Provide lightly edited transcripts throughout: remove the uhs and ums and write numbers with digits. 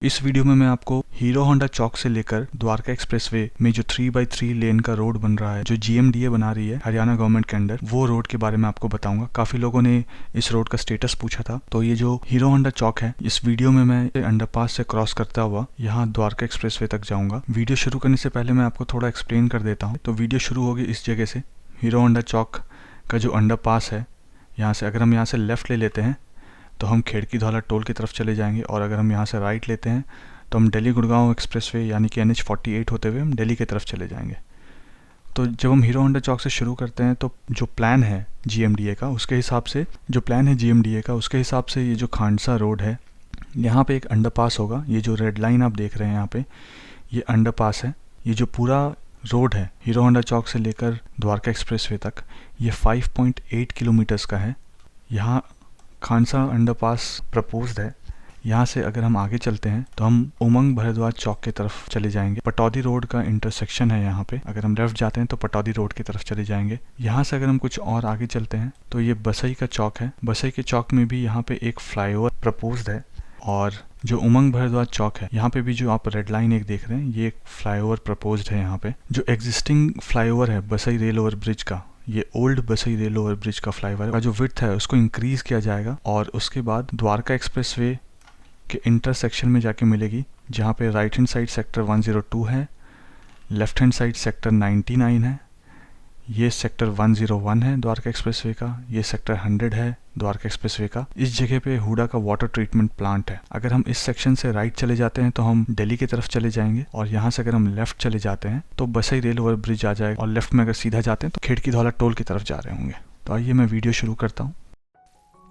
इस वीडियो में मैं आपको हीरो होंडा चौक से लेकर द्वारका एक्सप्रेसवे में जो 3x3 लेन का रोड बन रहा है, जो GMDA बना रही है हरियाणा गवर्नमेंट के अंडर, वो रोड के बारे में आपको बताऊंगा। काफी लोगों ने इस रोड का स्टेटस पूछा था। तो ये जो हीरो होंडा चौक है, इस वीडियो में मैं अंडरपास से क्रॉस करता हुआ यहाँ द्वारका एक्सप्रेसवे तक जाऊंगा। वीडियो शुरू करने से पहले मैं आपको थोड़ा एक्सप्लेन कर देता हूँ। तो वीडियो शुरू होगी इस जगह से, हीरो होंडा चौक का जो अंडरपास है, यहाँ से अगर हम यहाँ से लेफ्ट ले लेते हैं तो हम खेड़की धौला टोल की तरफ चले जाएंगे, और अगर हम यहाँ से राइट लेते हैं तो हम दिल्ली गुड़गांव एक्सप्रेसवे यानी कि NH48 होते हुए हम दिल्ली की तरफ चले जाएंगे। तो जब हम हीरो होंडा चौक से शुरू करते हैं तो जो प्लान है GMDA का, उसके हिसाब से ये जो खांडसा रोड है, यहाँ पे एक अंडरपास होगा। ये जो रेड लाइन आप देख रहे हैं यहाँ पे, ये अंडरपास है। ये जो पूरा रोड है हीरो होंडा चौक से लेकर द्वारका एक्सप्रेसवे तक, ये 5.8 किलोमीटर्स का है। यहाँ खांडसा अंडरपास प्रपोज्ड है। यहाँ से अगर हम आगे चलते हैं तो हम उमंग भरद्वाज चौक की तरफ चले जाएंगे। पटौदी रोड का इंटरसेक्शन है यहाँ पे। अगर हम लेफ्ट जाते हैं तो पटौदी रोड की तरफ चले जाएंगे। यहाँ से अगर हम कुछ और आगे चलते हैं तो ये बसई का चौक है। बसई के चौक में भी यहाँ पे एक फ्लाईओवर प्रपोज्ड है। और जो उमंग भरद्वाज चौक है, यहाँ पे भी जो आप रेड लाइन एक देख रहे हैं, ये एक फ्लाईओवर प्रपोज्ड है। यहाँ पे जो एग्जिस्टिंग फ्लाईओवर है बसई रेल ओवर ब्रिज का, ये ओल्ड बसई रेल ओवर ब्रिज का फ्लाईओवर का जो विड्थ है उसको इंक्रीज किया जाएगा, और उसके बाद द्वारका एक्सप्रेसवे के इंटरसेक्शन में जाके मिलेगी, जहाँ पे राइट हैंड साइड सेक्टर 102 है, लेफ्ट हैंड साइड सेक्टर 99 है, ये सेक्टर 101 है द्वारका एक्सप्रेसवे का, ये सेक्टर 100 है द्वारका एक्सप्रेसवे का। इस जगह पे हुडा का वाटर ट्रीटमेंट प्लांट है। अगर हम इस सेक्शन से राइट चले जाते हैं तो हम दिल्ली की तरफ चले जाएंगे, और यहाँ से अगर हम लेफ्ट चले जाते हैं तो बसई रेल ओवर ब्रिज आ जाएगा, और लेफ्ट में अगर सीधा जाते हैं तो खेड़की धौला टोल की तरफ जा रहे होंगे। तो आइए मैं वीडियो शुरू करता हूँ।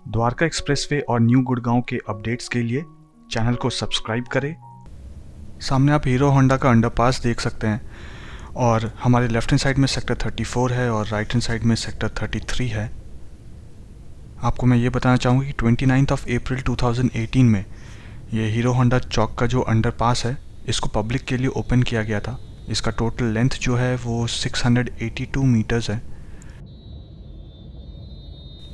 द्वारका एक्सप्रेसवे और न्यू गुड़गांव के अपडेट्स के लिए चैनल को सब्सक्राइब करें। सामने आप हीरो होंडा का अंडरपास देख सकते हैं, और हमारे लेफ्ट हैंड साइड में सेक्टर 34 है और राइट हैंड साइड में सेक्टर 33 है। आपको मैं ये बताना चाहूँगा कि 29 अप्रैल 2018 में ये हीरो होंडा चौक का जो अंडरपास है, इसको पब्लिक के लिए ओपन किया गया था। इसका टोटल लेंथ जो है वो 682 मीटर्स है।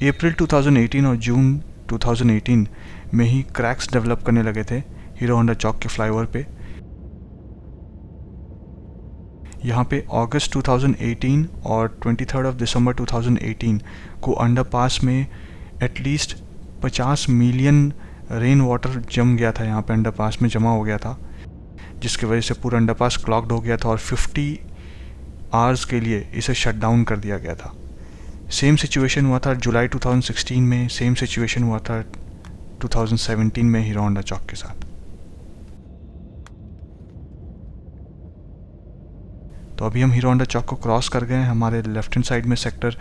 अप्रैल 2018 और जून 2018 में ही क्रैक्स डेवलप करने लगे थे हीरो होंडा चौक के फ्लाईओवर पे। यहाँ पे अगस्त 2018 और 23 दिसंबर 2018 को अंडरपास में एटलीस्ट 50 मिलियन रेन वाटर जम गया था। यहाँ पे अंडरपास में जमा हो गया था, जिसकी वजह से पूरा अंडरपास क्लॉग्ड हो गया था और 50 आवर्स के लिए इसे शट डाउन कर दिया गया था। सेम सिचुएशन हुआ था जुलाई 2016 में, सेम सिचुएशन हुआ था 2017 में हीरो होंडा चौक के साथ। तो अभी हम हीरो होंडा चौक को क्रॉस कर गए हैं। हमारे लेफ्ट हैंड साइड में सेक्टर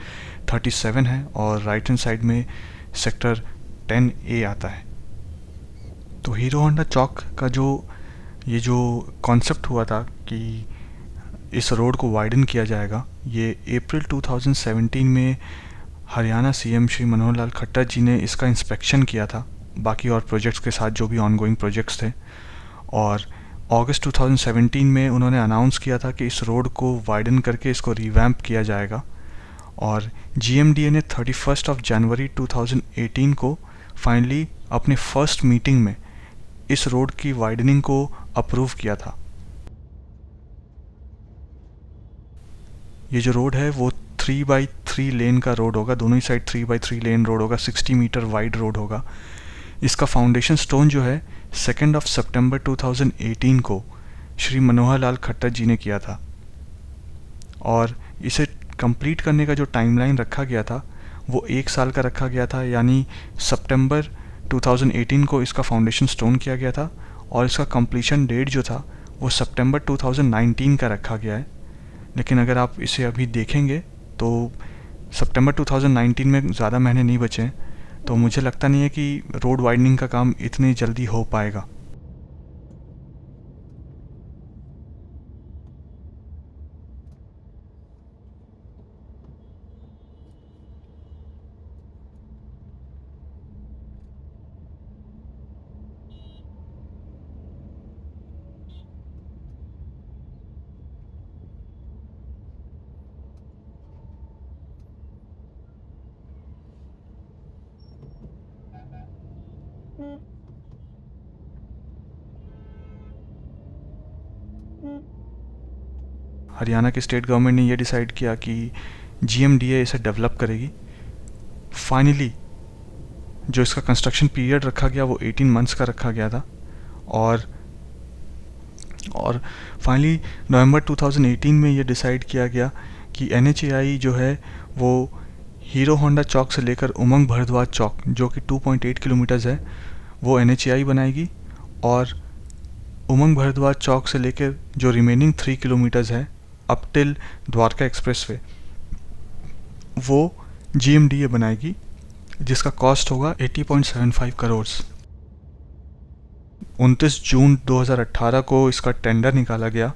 37 है और राइट हैंड साइड में सेक्टर 10A आता है। तो हीरो होंडा चौक का ये जो कॉन्सेप्ट हुआ था कि इस रोड को वाइडन किया जाएगा, ये अप्रैल 2017 में हरियाणा CM श्री मनोहर लाल खट्टर जी ने इसका इंस्पेक्शन किया था, बाकी और प्रोजेक्ट्स के साथ जो भी ऑनगोइंग प्रोजेक्ट्स थे। और अगस्त 2017 में उन्होंने अनाउंस किया था कि इस रोड को वाइडन करके इसको रिवैम्प किया जाएगा, और GMDA ने 31 जनवरी 2018 को फाइनली अपने फर्स्ट मीटिंग में इस रोड की वाइडनिंग को अप्रूव किया था। ये जो रोड है वो 3x3 लेन का रोड होगा, दोनों ही साइड 3x3 लेन रोड होगा, 60 मीटर वाइड रोड होगा। इसका फाउंडेशन स्टोन जो है 2 सितंबर 2018 को श्री मनोहर लाल खट्टर जी ने किया था, और इसे कंप्लीट करने का जो टाइमलाइन रखा गया था वो 1 साल का रखा गया था। यानी सितंबर 2018 को इसका फाउंडेशन स्टोन किया गया था, और इसका कंप्लीशन डेट जो था वो सितंबर 2019 का रखा गया है। लेकिन अगर आप इसे अभी देखेंगे तो सितंबर 2019 में ज़्यादा महीने नहीं बचे हैं, तो मुझे लगता नहीं है कि रोड वाइडनिंग का काम इतनी जल्दी हो पाएगा। हरियाणा की स्टेट गवर्नमेंट ने ये डिसाइड किया कि GMDA इसे डेवलप करेगी। फाइनली जो इसका कंस्ट्रक्शन पीरियड रखा गया वो 18 मंथ्स का रखा गया था, और फाइनली नवंबर 2018 में ये डिसाइड किया गया कि NHAI जो है वो हीरो होंडा चौक से लेकर उमंग भारद्वाज चौक, जो कि 2.8 किलोमीटर्स है, वो NHAI बनाएगी, और उमंग भारद्वाज चौक से लेकर जो रिमेनिंग 3 किलोमीटर्स है अप टिल द्वारका एक्सप्रेसवे, वो GMDA बनाएगी, जिसका कॉस्ट होगा 80.75 करोड़। 29 जून 2018 को इसका टेंडर निकाला गया,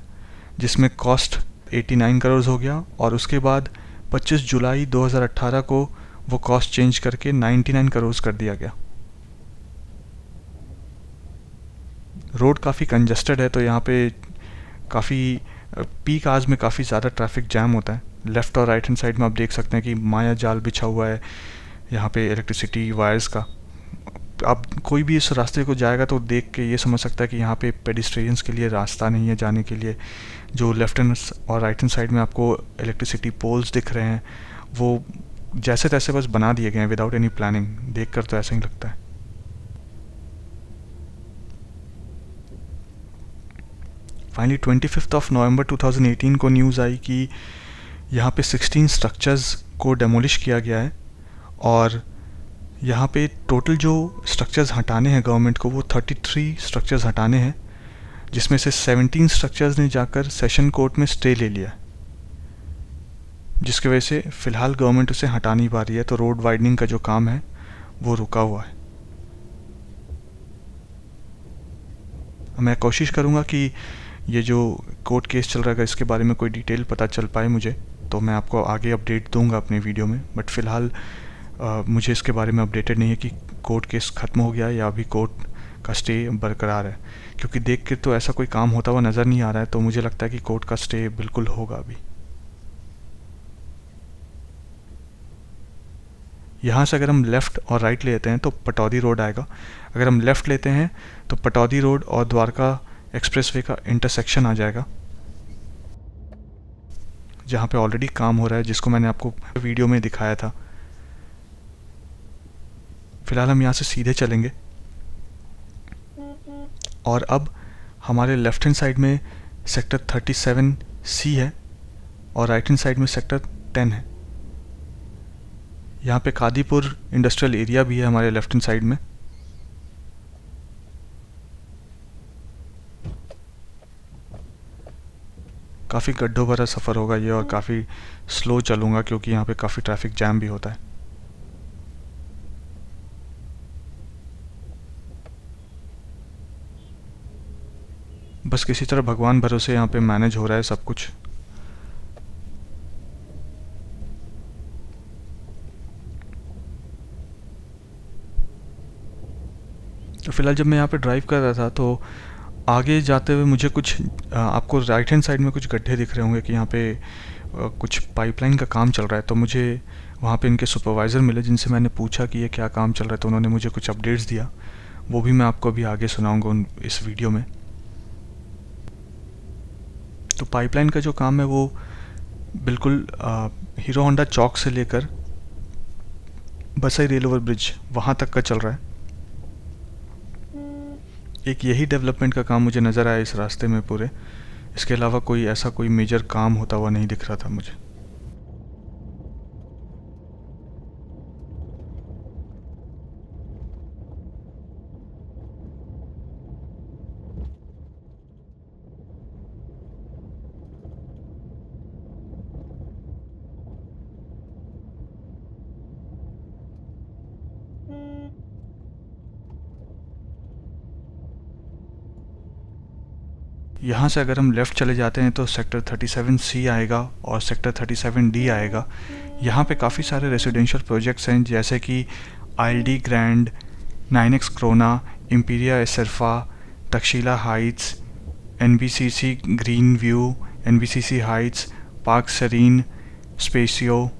जिसमें कॉस्ट 89 करोड़ हो गया, और उसके बाद 25 जुलाई 2018 को वो कॉस्ट चेंज करके 99 करोड़ कर दिया गया। रोड काफ़ी कंजस्टेड है, तो यहाँ पे काफ़ी पीक आवर्स में काफ़ी ज़्यादा ट्रैफिक जैम होता है। लेफ़्ट और राइट हैंड साइड में आप देख सकते हैं कि माया जाल बिछा हुआ है यहाँ पे इलेक्ट्रिसिटी वायर्स का। आप कोई भी इस रास्ते को जाएगा तो देख के ये समझ सकता है कि यहाँ पे पेडिस्ट्रियंस के लिए रास्ता नहीं है जाने के लिए। जो लेफ्ट हैंड और राइट हैंड साइड में आपको इलेक्ट्रिसिटी पोल्स दिख रहे हैं, वो जैसे तैसे बस बना दिए गए हैं विदाउट एनी प्लानिंग। देख कर तो ऐसा ही लगता है। फाइनली 25 नवंबर 2018 को न्यूज़ आई कि यहाँ पे 16 स्ट्रक्चर्स को डेमोलिश किया गया है, और यहाँ पे टोटल जो स्ट्रक्चर्स हटाने हैं गवर्नमेंट को, वो 33 स्ट्रक्चर्स हटाने हैं, जिसमें से 17 स्ट्रक्चर्स ने जाकर सेशन कोर्ट में स्टे ले लिया, जिसकी वजह से फ़िलहाल गवर्नमेंट उसे हटा नहीं पा रही है। तो रोड वाइडनिंग का जो काम है वो रुका हुआ है। मैं कोशिश करूँगा कि ये जो कोर्ट केस चल रहा है इसके बारे में कोई डिटेल पता चल पाए मुझे, तो मैं आपको आगे अपडेट दूंगा अपने वीडियो में। बट फ़िलहाल मुझे इसके बारे में अपडेटेड नहीं है कि कोर्ट केस ख़त्म हो गया या अभी कोर्ट का स्टे बरकरार है, क्योंकि देख के तो ऐसा कोई काम होता हुआ नज़र नहीं आ रहा है। तो मुझे लगता है कि कोर्ट का स्टे बिल्कुल होगा अभी। यहाँ से अगर हम लेफ़्ट और राइट लेते हैं तो पटौदी रोड आएगा। अगर हम लेफ़्ट लेते हैं तो पटौदी रोड और द्वारका एक्सप्रेसवे का इंटरसेक्शन आ जाएगा, जहाँ पे ऑलरेडी काम हो रहा है, जिसको मैंने आपको वीडियो में दिखाया था। फ़िलहाल हम यहाँ से सीधे चलेंगे, और अब हमारे लेफ़्ट हैंड साइड में सेक्टर 37C है और राइट हैंड साइड में सेक्टर 10 है। यहाँ पे कादीपुर इंडस्ट्रियल एरिया भी है हमारे लेफ़्ट हैंड साइड में। काफ़ी गड्ढों भरा सफ़र होगा ये, और काफ़ी स्लो चलूँगा क्योंकि यहाँ पे काफ़ी ट्रैफिक जैम भी होता है। बस किसी तरह भगवान भरोसे यहाँ पे मैनेज हो रहा है सब कुछ। तो फ़िलहाल जब मैं यहाँ पे ड्राइव कर रहा था तो आगे जाते हुए मुझे कुछ आपको राइट हैंड साइड में कुछ गड्ढे दिख रहे होंगे कि यहाँ पे कुछ पाइपलाइन का काम चल रहा है। तो मुझे वहाँ पे इनके सुपरवाइज़र मिले, जिनसे मैंने पूछा कि ये क्या काम चल रहा है, तो उन्होंने मुझे कुछ अपडेट्स दिया। वो भी मैं आपको अभी आगे सुनाऊँगा इस वीडियो में। तो पाइपलाइन का जो काम है वो बिल्कुल हीरो होंडा चौक से लेकर बसई रेल ओवर ब्रिज वहाँ तक का चल रहा है। एक यही डेवलपमेंट का काम मुझे नज़र आया इस रास्ते में पूरे। इसके अलावा कोई ऐसा कोई मेजर काम होता हुआ नहीं दिख रहा था मुझे। यहाँ से अगर हम लेफ़्ट चले जाते हैं तो सेक्टर 37C आएगा और सेक्टर 37D आएगा। यहाँ पे काफ़ी सारे रेसिडेंशियल प्रोजेक्ट्स हैं, जैसे कि ILD grand, 9X Krona, Imperia एसरफा, Takshashila heights, NBCC green view, NBCC heights, park serene, Spazio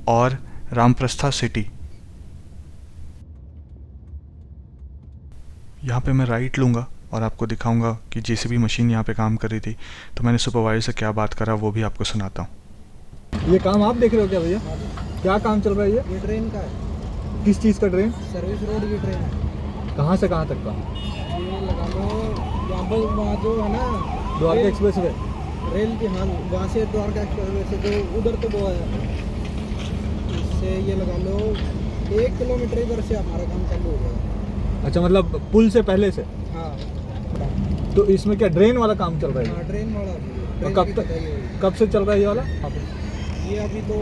और रामप्रस्था सिटी। यहाँ पे मैं राइट लूँगा और आपको दिखाऊंगा कि जेसीबी मशीन यहाँ पे काम कर रही थी। तो मैंने सुपरवाइजर से क्या बात करा वो भी आपको सुनाता हूँ। ये काम आप देख रहे हो क्या भैया? क्या काम चल रहा है ये ट्रेन का है। किस चीज़ का ट्रेन? सर्विस रोड की ट्रेन है। कहाँ से कहाँ तक का? ये लगा लो यहाँ पर, वहाँ जो है ना द्वारका एक्सप्रेस वे, रेल की, हाँ वहाँ से द्वारका एक्सप्रेस वे से जो उधर तो वो है, इससे ये लगा लो 1 किलोमीटर इधर से हमारा काम चालू हो गया। अच्छा, मतलब पुल से पहले से? हाँ। तो इसमें क्या ड्रेन वाला काम चल रहा है? हाँ ट्रेन वाला। और कब से चल रहा है ये वाला? ये अभी तो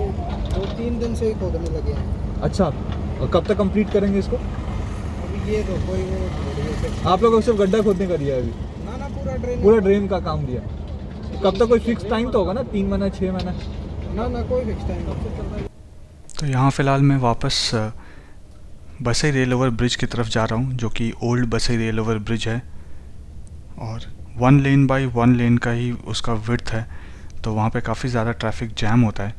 2-3 दिन से ही खोदने लगे हैं। अच्छा, और कब तक कंप्लीट करेंगे इसको? अभी ये तो कोई वो थोड़ी है। आप लोगों को सिर्फ गड्ढा खोदने का दिया है अभी? ना पूरा ड्रेन का काम दिया। कब तक? कोई फिक्स टाइम तो होगा ना, 3 महीना 6 महीना? ना कोई फिक्स टाइम नहीं। तो यहाँ फ़िलहाल मैं वापस बसई रेल ओवर ब्रिज की तरफ जा रहा हूँ, जो कि ओल्ड बसई रेल ओवर ब्रिज है और 1 लेन बाई 1 लेन का ही उसका विड्थ है। तो वहाँ पे काफ़ी ज़्यादा ट्रैफिक जैम होता है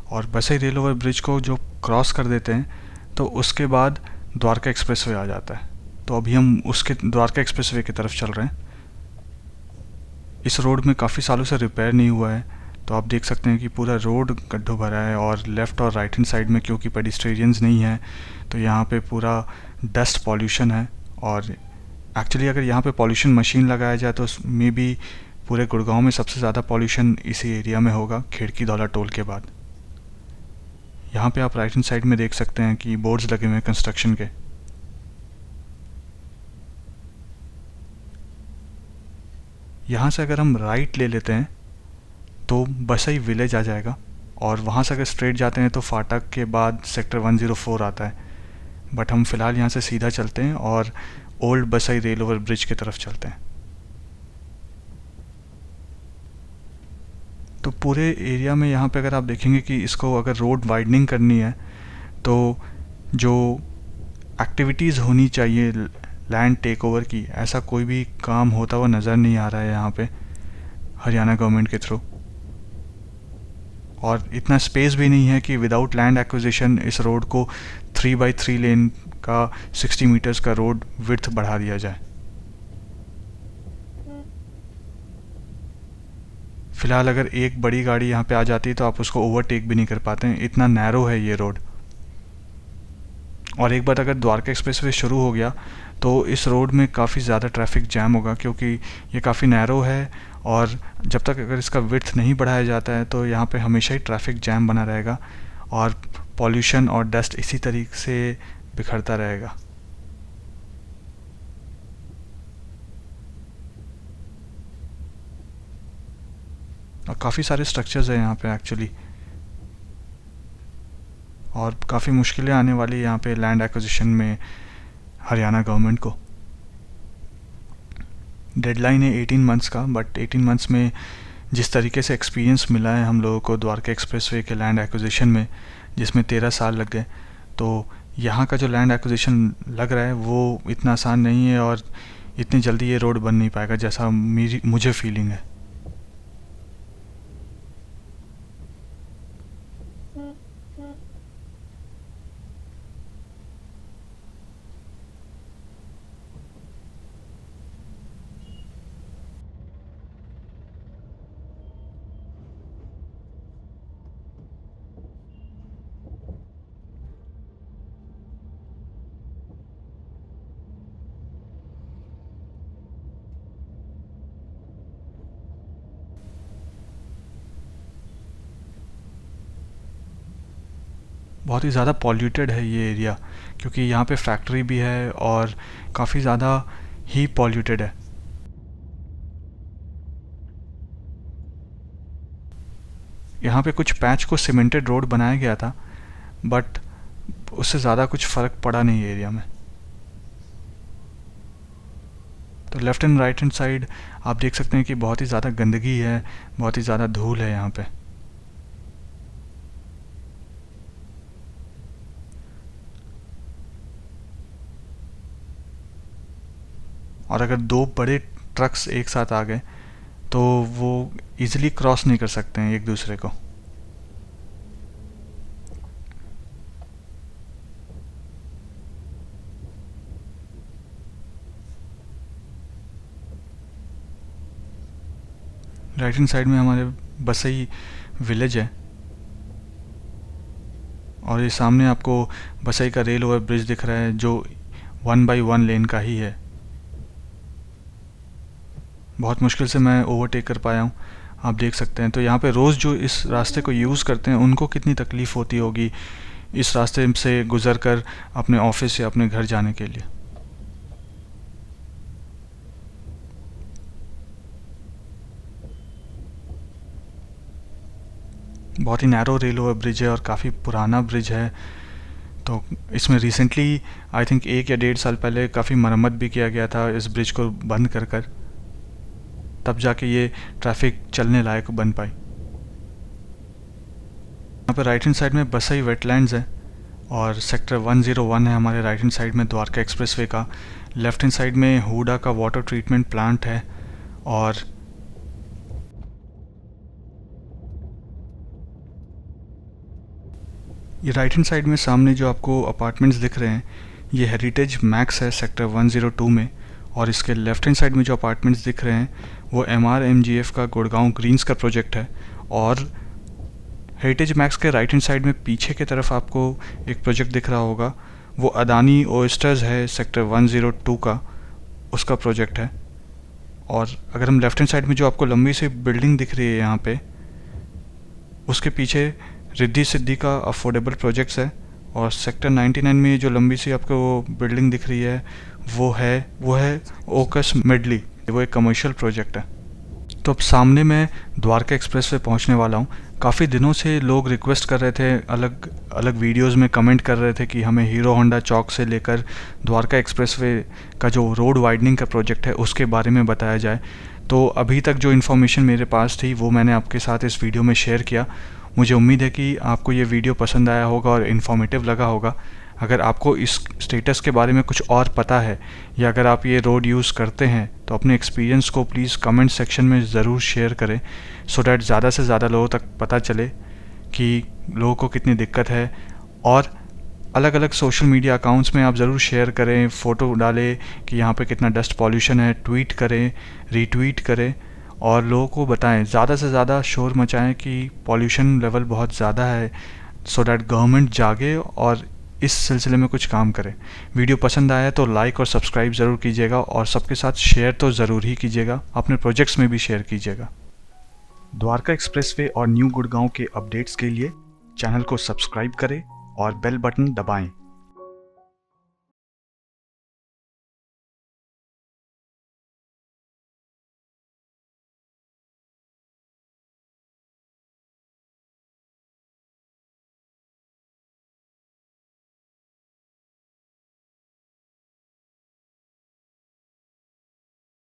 और बसई रेल ओवर ब्रिज को जो क्रॉस कर देते हैं तो उसके बाद द्वारका एक्सप्रेसवे आ जाता है। तो अभी हम उसके द्वारका एक्सप्रेसवे की तरफ चल रहे हैं। इस रोड में काफ़ी सालों से रिपेयर नहीं हुआ है, तो आप देख सकते हैं कि पूरा रोड गड्ढों भरा है और लेफ़्ट और राइट हैंड साइड में क्योंकि पेडिस्ट्रेरियंस नहीं है तो यहाँ पे पूरा डस्ट पॉल्यूशन है। और एक्चुअली अगर यहाँ पे पॉल्यूशन मशीन लगाया जाए तो मे बी पूरे गुड़गांव में सबसे ज़्यादा पॉल्यूशन इसी एरिया में होगा, खिड़की दौला टोल के बाद। यहाँ पे आप राइट हैंड साइड में देख सकते हैं कि बोर्ड्स लगे हुए हैं कंस्ट्रक्शन के। यहाँ से अगर हम राइट ले लेते हैं तो बसई विलेज आ जाएगा और वहाँ से अगर स्ट्रेट जाते हैं तो फाटक के बाद सेक्टर 104 आता है। बट हम फ़िलहाल यहाँ से सीधा चलते हैं और ओल्ड बसई रेल ओवर ब्रिज की तरफ चलते हैं। तो पूरे एरिया में यहाँ पे अगर आप देखेंगे कि इसको अगर रोड वाइडनिंग करनी है तो जो एक्टिविटीज़ होनी चाहिए लैंड टेक ओवर की, ऐसा कोई भी काम होता हुआ नज़र नहीं आ रहा है यहाँ पे हरियाणा गवर्नमेंट के थ्रू। और इतना स्पेस भी नहीं है कि विदाउट लैंड एक्विजिशन इस रोड को 3x3 लेन का 60 मीटर्स का रोड विड्थ बढ़ा दिया जाए। फ़िलहाल अगर एक बड़ी गाड़ी यहाँ पे आ जाती है तो आप उसको ओवरटेक भी नहीं कर पाते हैं, इतना नैरो है ये रोड। और एक बार अगर द्वारका एक्सप्रेसवे शुरू हो गया तो इस रोड में काफ़ी ज़्यादा ट्रैफिक जैम होगा क्योंकि ये काफ़ी नैरो है और जब तक अगर इसका विड्थ नहीं बढ़ाया जाता है तो यहाँ पे हमेशा ही ट्रैफिक जैम बना रहेगा और पॉल्यूशन और डस्ट इसी तरीके से बिखरता रहेगा। और काफ़ी सारे स्ट्रक्चर्स हैं यहाँ पे एक्चुअली और काफ़ी मुश्किलें आने वाली यहाँ पे लैंड एक्विजिशन में हरियाणा गवर्नमेंट को। डेडलाइन है 18 मंथ्स का, बट 18 मंथ्स में जिस तरीके से एक्सपीरियंस मिला है हम लोगों को द्वारका एक्सप्रेसवे के लैंड एक्विजिशन में, जिसमें 13 साल लग गए, तो यहाँ का जो लैंड एक्विजिशन लग रहा है वो इतना आसान नहीं है और इतनी जल्दी ये रोड बन नहीं पाएगा जैसा मुझे फीलिंग है। बहुत ही ज़्यादा पॉल्यूटेड है ये एरिया क्योंकि यहाँ पे फैक्ट्री भी है और काफ़ी ज़्यादा ही पॉल्यूटेड है। यहाँ पे कुछ पैच को सीमेंटेड रोड बनाया गया था बट उससे ज़्यादा कुछ फ़र्क पड़ा नहीं एरिया में। तो left and right hand side आप देख सकते हैं कि बहुत ही ज़्यादा गंदगी है, बहुत ही ज़्यादा धूल है यहाँ पे। और अगर 2 बड़े ट्रक्स एक साथ आ गए तो वो इजीली क्रॉस नहीं कर सकते हैं एक दूसरे को। राइट हैंड साइड में हमारे बसई विलेज है और ये सामने आपको बसई का रेल ओवर ब्रिज दिख रहा है जो 1/1 लेन का ही है। बहुत मुश्किल से मैं ओवरटेक कर पाया हूँ, आप देख सकते हैं। तो यहाँ पे रोज़ जो इस रास्ते को यूज़ करते हैं उनको कितनी तकलीफ़ होती होगी इस रास्ते से गुज़र कर अपने ऑफिस या अपने घर जाने के लिए। बहुत ही नैरो रेल ओवर ब्रिज है और काफ़ी पुराना ब्रिज है। तो इसमें रिसेंटली आई थिंक 1 या 1.5 साल पहले काफ़ी मरम्मत भी किया गया था इस ब्रिज को बंद कर कर, तब जाके ये ट्रैफिक चलने लायक बन पाई। यहाँ पर राइट हैंड साइड में बसई वेटलैंड्स है और सेक्टर 101 है हमारे राइट हैंड साइड में द्वारका एक्सप्रेसवे का। लेफ्ट हैंड साइड में हुडा का वाटर ट्रीटमेंट प्लांट है और ये राइट हैंड साइड में सामने जो आपको अपार्टमेंट्स दिख रहे हैं ये हेरिटेज मैक्स है सेक्टर 102 में। और इसके लेफ्ट हैंड साइड में जो अपार्टमेंट्स दिख रहे हैं वो MRMGF का गुड़गांव ग्रीन्स का प्रोजेक्ट है। और हेरिटेज मैक्स के राइट हैंड साइड में पीछे की तरफ आपको एक प्रोजेक्ट दिख रहा होगा, वो अदानी ओएस्टर्स है सेक्टर 102 का, उसका प्रोजेक्ट है। और अगर हम लेफ्ट हैंड साइड में जो आपको लंबी सी बिल्डिंग दिख रही है यहाँ पे, उसके पीछे रिद्धि सिद्धि का अफोर्डेबल प्रोजेक्ट्स है। और सेक्टर 99 में जो लंबी सी आपको वो बिल्डिंग दिख रही है वो है ओकस मेडली, वो एक कमर्शियल प्रोजेक्ट है। तो अब सामने मैं द्वारका एक्सप्रेसवे पहुंचने वाला हूं। काफ़ी दिनों से लोग रिक्वेस्ट कर रहे थे, अलग अलग वीडियोस में कमेंट कर रहे थे कि हमें हीरो होंडा चौक से लेकर द्वारका एक्सप्रेसवे का जो रोड वाइडनिंग का प्रोजेक्ट है उसके बारे में बताया जाए। तो अभी तक जो इन्फॉर्मेशन मेरे पास थी वो मैंने आपके साथ इस वीडियो में शेयर किया। मुझे उम्मीद है कि आपको ये वीडियो पसंद आया होगा और इन्फॉर्मेटिव लगा होगा। अगर आपको इस स्टेटस के बारे में कुछ और पता है या अगर आप ये रोड यूज़ करते हैं तो अपने एक्सपीरियंस को प्लीज़ कमेंट सेक्शन में ज़रूर शेयर करें, सो डैट ज़्यादा से ज़्यादा लोगों तक पता चले कि लोगों को कितनी दिक्कत है। और अलग अलग सोशल मीडिया अकाउंट्स में आप ज़रूर शेयर करें, फ़ोटो डालें कि यहाँ पे कितना डस्ट पॉल्यूशन है, ट्वीट करें, रीट्वीट करें और लोगों को बताएं, ज़्यादा से ज़्यादा शोर मचाएं कि पॉल्यूशन लेवल बहुत ज़्यादा है, सो डैट गवर्नमेंट जागे और इस सिलसिले में कुछ काम करें। वीडियो पसंद आया तो लाइक और सब्सक्राइब ज़रूर कीजिएगा और सबके साथ शेयर तो ज़रूर ही कीजिएगा, अपने प्रोजेक्ट्स में भी शेयर कीजिएगा। द्वारका एक्सप्रेसवे और न्यू गुड़गांव के अपडेट्स के लिए चैनल को सब्सक्राइब करें और बेल बटन दबाएं।